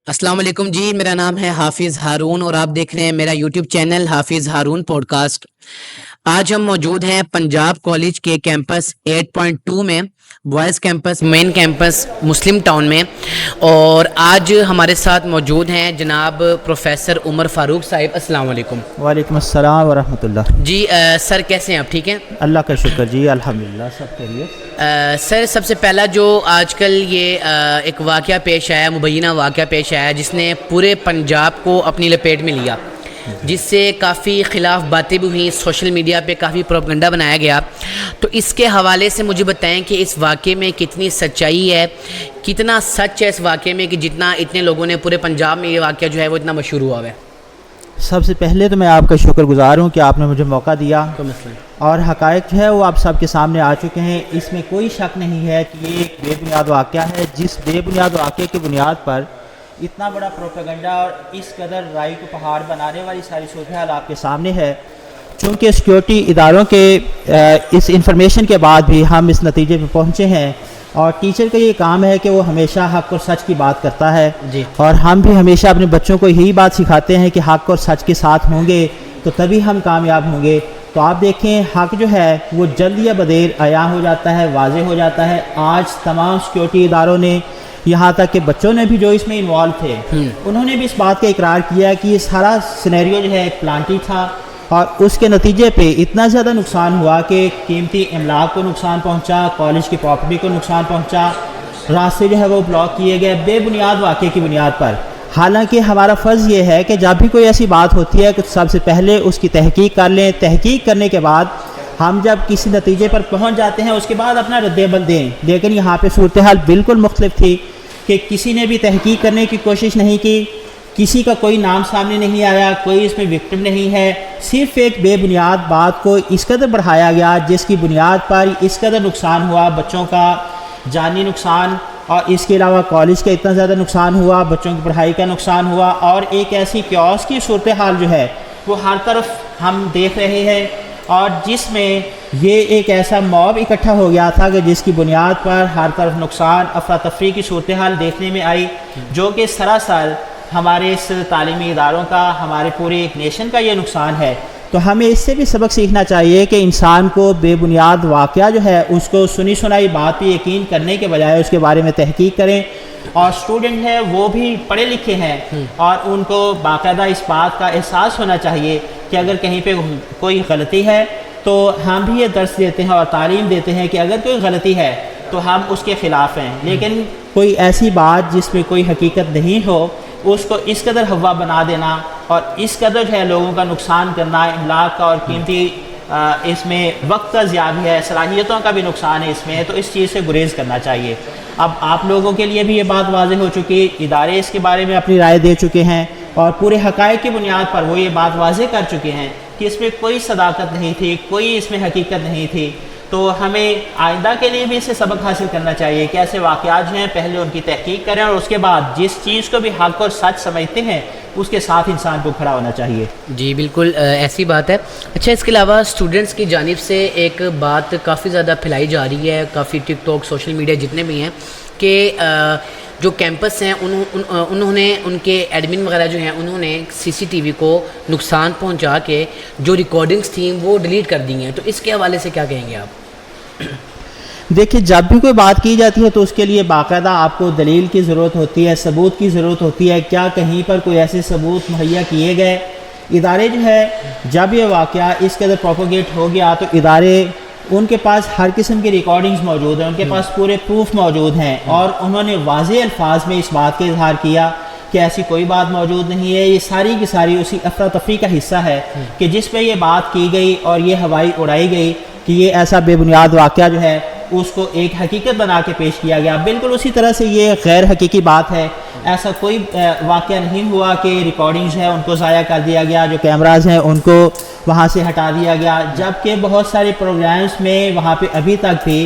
السلام علیکم جی، میرا نام ہے حافظ ہارون اور آپ دیکھ رہے ہیں میرا یوٹیوب چینل حافظ ہارون پوڈ کاسٹ۔ آج ہم موجود ہیں پنجاب کالج کے کیمپس 8.2 میں، بوائز کیمپس، مین کیمپس، مسلم ٹاؤن میں، اور آج ہمارے ساتھ موجود ہیں جناب پروفیسر عمر فاروق صاحب۔ السلام علیکم۔ وعلیکم السلام ورحمۃ اللہ۔ جی سر، کیسے ہیں آپ؟ ٹھیک ہیں؟ اللہ کا شکر جی، الحمدللہ سب خیریت۔ سر، سب سے پہلا جو آج کل یہ ایک واقعہ پیش آیا، مبینہ واقعہ پیش آیا جس نے پورے پنجاب کو اپنی لپیٹ میں لیا، جس سے کافی خلاف باتیں بھی ہوئیں، سوشل میڈیا پہ کافی پروپیگنڈا بنایا گیا، تو اس کے حوالے سے مجھے بتائیں کہ اس واقعے میں کتنی سچائی ہے، کتنا سچ ہے اس واقعے میں کہ جتنا اتنے لوگوں نے پورے پنجاب میں یہ واقعہ جو ہے وہ اتنا مشہور ہوا ہے۔ سب سے پہلے تو میں آپ کا شکر گزار ہوں کہ آپ نے مجھے موقع دیا، کوئی مسئلہ نہیں۔ اور حقائق جو ہے وہ آپ سب کے سامنے آ چکے ہیں۔ اس میں کوئی شک نہیں ہے کہ یہ ایک بے بنیاد واقعہ ہے، جس بے بنیاد واقعے کی بنیاد پر اتنا بڑا پروپیگنڈا اور اس قدر رائی کو پہاڑ بنانے والی ساری صورتحال آپ کے سامنے ہے۔ چونکہ سیکیورٹی اداروں کے اس انفارمیشن کے بعد بھی ہم اس نتیجے پہ پہنچے ہیں، اور ٹیچر کا یہ کام ہے کہ وہ ہمیشہ حق اور سچ کی بات کرتا ہے، جی، اور ہم بھی ہمیشہ اپنے بچوں کو یہی بات سکھاتے ہیں کہ حق اور سچ کے ساتھ ہوں گے تو تبھی ہم کامیاب ہوں گے۔ تو آپ دیکھیں، حق جو ہے وہ جلد یا بدیر عیاں ہو جاتا ہے، واضح ہو جاتا ہے۔ آج تمام سیکیورٹی اداروں نے، یہاں تک کہ بچوں نے بھی جو اس میں انوالو تھے، انہوں نے بھی اس بات کا اقرار کیا کہ یہ سارا سینیریو جو ہے ایک پلانٹی تھا، اور اس کے نتیجے پہ اتنا زیادہ نقصان ہوا کہ قیمتی املاک کو نقصان پہنچا، کالج کی پراپرٹی کو نقصان پہنچا، راستے جو ہے وہ بلاک کیے گئے بے بنیاد واقعے کی بنیاد پر۔ حالانکہ ہمارا فرض یہ ہے کہ جب بھی کوئی ایسی بات ہوتی ہے کہ سب سے پہلے اس کی تحقیق کر لیں، تحقیق کرنے کے بعد ہم جب کسی نتیجے پر پہنچ جاتے ہیں اس کے بعد اپنا رد عمل دیں۔ لیکن یہاں پہ صورتحال بالکل مختلف تھی کہ کسی نے بھی تحقیق کرنے کی کوشش نہیں کی، کسی کا کوئی نام سامنے نہیں آیا، کوئی اس میں وکٹم نہیں ہے، صرف ایک بے بنیاد بات کو اس قدر بڑھایا گیا جس کی بنیاد پر اس قدر نقصان ہوا، بچوں کا جانی نقصان، اور اس کے علاوہ کالج کا اتنا زیادہ نقصان ہوا، بچوں کی پڑھائی کا نقصان ہوا، اور ایک ایسی کیوس کی صورتحال جو ہے وہ ہر طرف ہم دیکھ رہے ہیں، اور جس میں یہ ایک ایسا موب اکٹھا ہو گیا تھا کہ جس کی بنیاد پر ہر طرف نقصان، افراتفری کی صورتحال دیکھنے میں آئی، جو کہ سراسر ہمارے اس تعلیمی اداروں کا، ہمارے پورے ایک نیشن کا یہ نقصان ہے۔ تو ہمیں اس سے بھی سبق سیکھنا چاہیے کہ انسان کو بے بنیاد واقعہ جو ہے اس کو سنی سنائی بات پہ یقین کرنے کے بجائے اس کے بارے میں تحقیق کریں، اور اسٹوڈنٹ ہیں وہ بھی پڑھے لکھے ہیں، اور ان کو باقاعدہ اس بات کا احساس ہونا چاہیے کہ اگر کہیں پہ کوئی غلطی ہے تو ہم بھی یہ درس دیتے ہیں اور تعلیم دیتے ہیں کہ اگر کوئی غلطی ہے تو ہم اس کے خلاف ہیں، لیکن کوئی ایسی بات جس میں کوئی حقیقت نہیں ہو اس کو اس قدر ہوا بنا دینا، اور اس قدر جو ہے لوگوں کا نقصان کرنا، املاک کا اور قیمتی اس میں وقت کا ضیاع بھی ہے، صلاحیتوں کا بھی نقصان ہے اس میں، تو اس چیز سے گریز کرنا چاہیے۔ اب آپ لوگوں کے لیے بھی یہ بات واضح ہو چکی، ادارے اس کے بارے میں اپنی رائے دے چکے ہیں، اور پورے حقائق کی بنیاد پر وہ یہ بات واضح کر چکے ہیں کہ اس میں کوئی صداقت نہیں تھی، کوئی اس میں حقیقت نہیں تھی۔ تو ہمیں آئندہ کے لیے بھی اس سے سبق حاصل کرنا چاہیے کہ ایسے واقعات جو ہیں پہلے ان کی تحقیق کریں، اور اس کے بعد جس چیز کو بھی حق اور سچ سمجھتے ہیں اس کے ساتھ انسان کو کھڑا ہونا چاہیے۔ جی بالکل ایسی بات ہے۔ اچھا، اس کے علاوہ اسٹوڈنٹس کی جانب سے ایک بات کافی زیادہ پھیلائی جا رہی ہے، کافی ٹک ٹاک، سوشل میڈیا جتنے بھی ہیں، کہ جو کیمپس ہیں انہوں نے، ان کے ایڈمن وغیرہ جو ہیں، انہوں نے سی سی ٹی وی کو نقصان پہنچا کے جو ریکارڈنگز تھیں وہ ڈیلیٹ کر دی ہیں، تو اس کے حوالے سے کیا کہیں گے آپ؟ دیکھیں، جب بھی کوئی بات کی جاتی ہے تو اس کے لیے باقاعدہ آپ کو دلیل کی ضرورت ہوتی ہے، ثبوت کی ضرورت ہوتی ہے۔ کیا کہیں پر کوئی ایسے ثبوت مہیا کیے گئے؟ ادارے جو ہے جب یہ واقعہ اس قدر پروپوگیٹ ہو گیا تو ادارے، ان کے پاس ہر قسم کی ریکارڈنگز موجود ہیں، ان کے پاس پورے پروف موجود ہیں، اور انہوں نے واضح الفاظ میں اس بات کا اظہار کیا کہ ایسی کوئی بات موجود نہیں ہے، یہ ساری کی ساری اسی افراتفری کا حصہ ہے کہ جس پہ یہ بات کی گئی اور یہ ہوائی اڑائی گئی کہ یہ ایسا بے بنیاد واقعہ جو ہے اس کو ایک حقیقت بنا کے پیش کیا گیا۔ بالکل اسی طرح سے یہ غیر حقیقی بات ہے، ایسا کوئی واقعہ نہیں ہوا کہ ریکارڈنگز ہیں ان کو ضائع کر دیا گیا، جو کیمراز ہیں ان کو وہاں سے ہٹا دیا گیا، جبکہ بہت سارے پروگرامز میں وہاں پہ ابھی تک بھی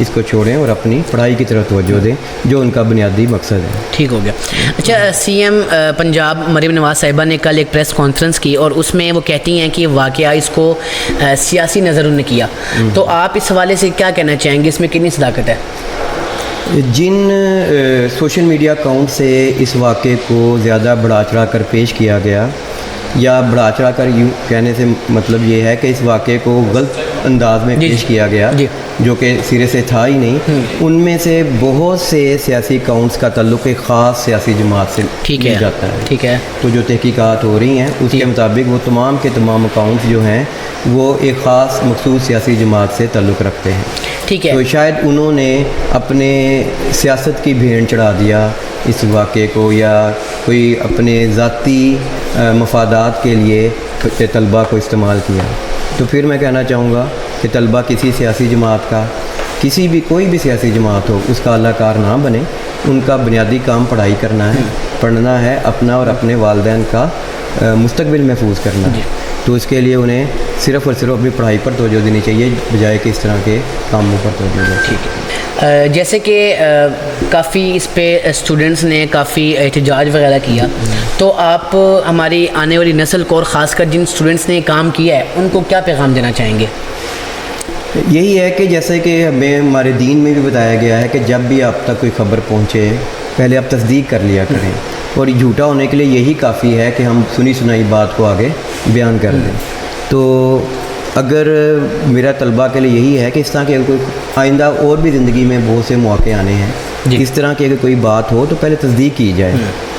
اس کو چھوڑیں اور اپنی پڑھائی کی طرف توجہ دیں جو ان کا بنیادی مقصد ہے. ٹھیک ہو گیا. اچھا, سی ایم پنجاب مریم نواز صاحبہ نے کل ایک پریس کانفرنس کی اور اس میں وہ کہتی ہیں کہ یہ واقعہ اس کو سیاسی نظر نے کیا, تو آپ اس حوالے سے کیا کہنا چاہیں گے, اس میں کتنی صداقت ہے؟ جن سوشل میڈیا اکاؤنٹ سے اس واقعے کو زیادہ بڑھا چڑھا کر پیش کیا گیا, یا بڑھا چڑھا کر یوں کہنے سے مطلب یہ ہے کہ اس واقعے کو غلط انداز میں پیش کیا گیا جو کہ سرے سے تھا ہی نہیں, ان میں سے بہت سے سیاسی اکاؤنٹس کا تعلق ایک خاص سیاسی جماعت سے مل جاتا ہے. ٹھیک ہے. تو جو تحقیقات ہو رہی ہیں اس کے مطابق وہ تمام کے تمام اکاؤنٹس جو ہیں وہ ایک خاص مخصوص سیاسی جماعت سے تعلق رکھتے ہیں. ٹھیک ہے. تو شاید انہوں نے اپنے سیاست کی بھیڑ چڑھا دیا اس واقعے کو, یا کوئی اپنے ذاتی مفادات کے لیے طلباء کو استعمال کیا. تو پھر میں کہنا چاہوں گا کہ طلباء کسی سیاسی جماعت کا, کوئی بھی سیاسی جماعت ہو اس کا اعلیٰ کار نہ بنے. ان کا بنیادی کام پڑھائی کرنا ہے, پڑھنا ہے, اپنا اور اپنے والدین کا مستقبل محفوظ کرنا ہے. تو اس کے لیے انہیں صرف اور صرف اپنی پڑھائی پر توجہ دینی چاہیے بجائے کہ اس طرح کے کاموں پر توجہ دیں. ٹھیک ہے. جیسے کہ کافی اس پہ اسٹوڈنٹس نے کافی احتجاج وغیرہ کیا, تو آپ ہماری آنے والی نسل کو اور خاص کر جن اسٹوڈنٹس نے کام کیا ہے ان کو کیا پیغام دینا چاہیں گے؟ یہی ہے کہ جیسے کہ ہمیں ہمارے دین میں بھی بتایا گیا ہے کہ جب بھی آپ تک کوئی خبر پہنچے پہلے آپ تصدیق کر لیا کریں, اور جھوٹا ہونے کے لیے یہی کافی ہے کہ ہم سنی سنائی بات کو آگے بیان کر دیں. تو اگر میرا طلباء کے لیے یہی ہے کہ اس طرح کے کوئی آئندہ اور بھی زندگی میں بہت سے مواقع آنے ہیں, اس طرح کی اگر کوئی بات ہو تو پہلے تصدیق کی جائے,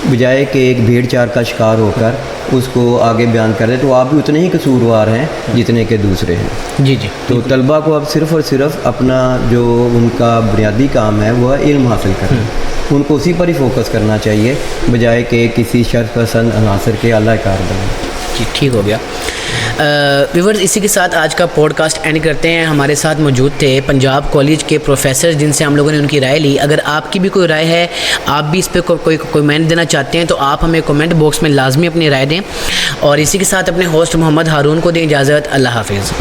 بجائے کہ ایک بھیڑ چال کا شکار ہو کر اس کو آگے بیان کر دیں. تو آپ بھی اتنے ہی قصوروار ہیں جتنے کہ دوسرے ہیں. جی جی. تو طلباء کو اب صرف اور صرف اپنا جو ان کا بنیادی کام ہے وہ علم حاصل کرنا, ان کو اسی پر ہی فوکس کرنا چاہیے بجائے کہ کسی شرط پسند عناصر کے اعلی کار بنیں. جی ٹھیک ہو گیا. ویورز, اسی کے ساتھ آج کا پوڈ کاسٹ اینڈ کرتے ہیں. ہمارے ساتھ موجود تھے پنجاب کالج کے پروفیسر جن سے ہم لوگوں نے ان کی رائے لی. اگر آپ کی بھی کوئی رائے ہے, آپ بھی اس پہ کوئی کمنٹ دینا چاہتے ہیں تو آپ ہمیں کمنٹ باکس میں لازمی اپنی رائے دیں. اور اسی کے ساتھ اپنے ہوسٹ محمد ہارون کو دیں اجازت. اللہ حافظ.